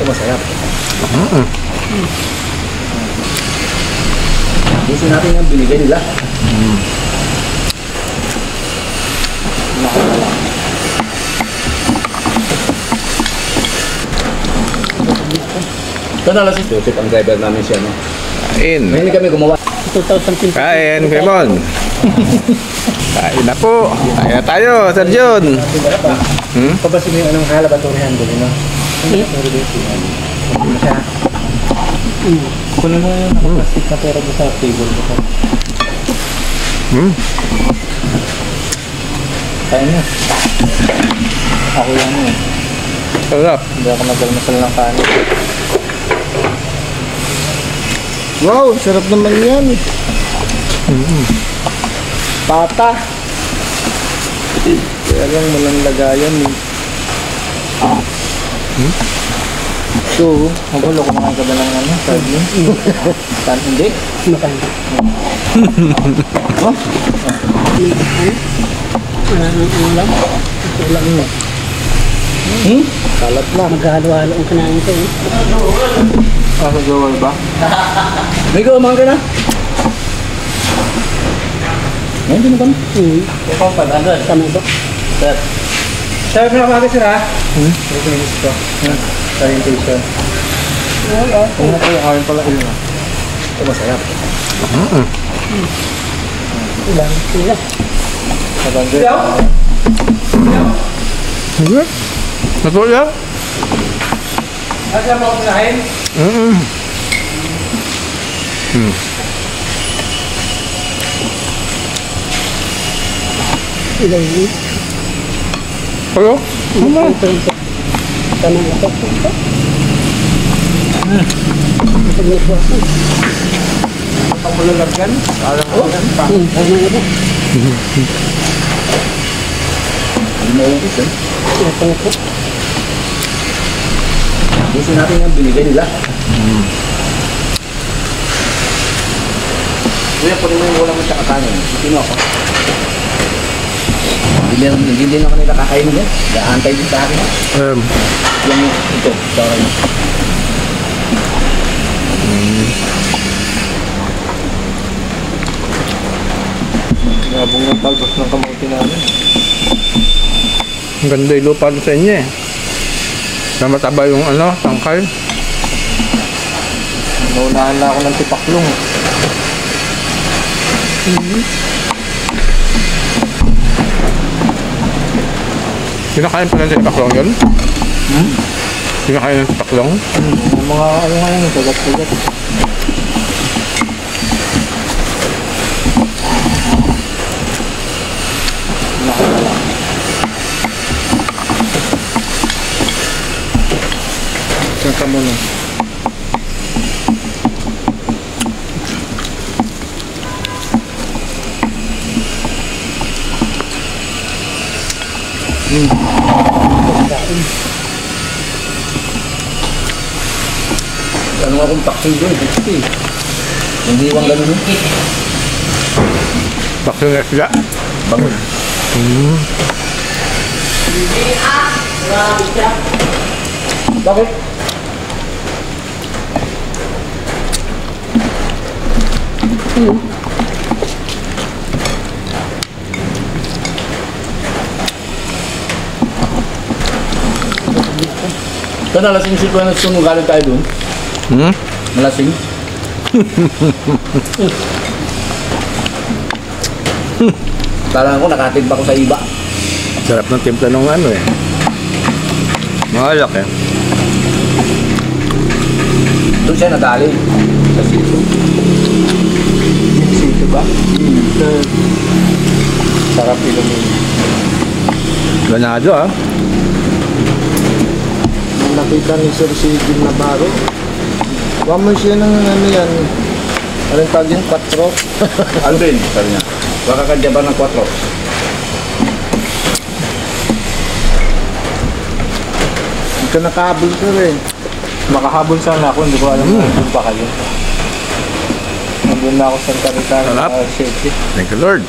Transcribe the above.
Ito masarap. Gusto natin yung binigay nila. Ito na lang si Joseph, ang driver namin siya, no? Kain. Hindi kami gumawa. 2,000 Kain, Kremon. Kain na po. Kain na tayo, Sir John. Pabasin mo yung anong halabaturihan doon, no? Siya. Kunin mo yung nakaplastic na pera doon sa table ko. Kain na. Ako yan eh. Sarap. Hindi ako nagdalmasal ng kanin. Wow, sarap naman yan. Pata. Kaya lang walang lagayan eh. So, magulo kumain ka ba ng ano? Sardine? Hindi? Makain. Oh? Ulam. Ulam mo. Kalat na. Maghalo-halo ang kanain ko eh. Sa gawal ba? May gawamang ka na? Ngayon din ba? Ikaw pa, Andon. Tama ba? Sir. Sir, pinapagay sir ha? Recommendis ko. Orientation. Kung na kayo, akin pala yun ha. Ito masarap. Ilang sila. Sabagay. Natuloy yan? Asa mo ako kunahin? Ilang yun. Kayo? Tama na ito. Ito na po ako. Ang malalagyan? Alam mo yan pa. Tama na po. Hindi maubos eh. Ito na po. Gusto natin yung binigay nila. Kuya, pwede mo yung ulam mo tsaka kanin. Sino ako? Hindi din ako nila kakainin yan. Gaantay din sa akin. Yung ito, sa akin. Nabong ng talbos ng kamuti namin. Ang ganda yung lupa doon sa inyo eh. Na mataba yung ano, tangkay. Naunahan na ako ng tipaklong. Kinakain pa lang sa paklong yun? Kinakain ng paklong? Yung mga ano nga yun, sagat-sagat. Nakakala. Saka mo na. Ano akong taksil doon? Hindi iwang ganun. Paklong na sila. Bangon. Bakit? Ito nalasing si Kuya nung galing tayo doon. Nalasing. Kala ko nakatid pa ko sa iba. Sarap ng timpla ng ano eh. Mahalak eh. Doon siya nadali. Sa sito. Sito ba? Sarap ilumin. Ganado ah. Nung nakita ni Sir si Jim Navarro, huwag mo siya ng ano yan. Anong tawag yun? 4? Alvin, sabi niya. Baka kadya ba ng 4? Hindi ka nakahabol ka rin. Makahabol sana ako, hindi ko alam kung nandun pa kayo. Nandun na ako sa Santa Rita. Sarap. City. Thank you Lord.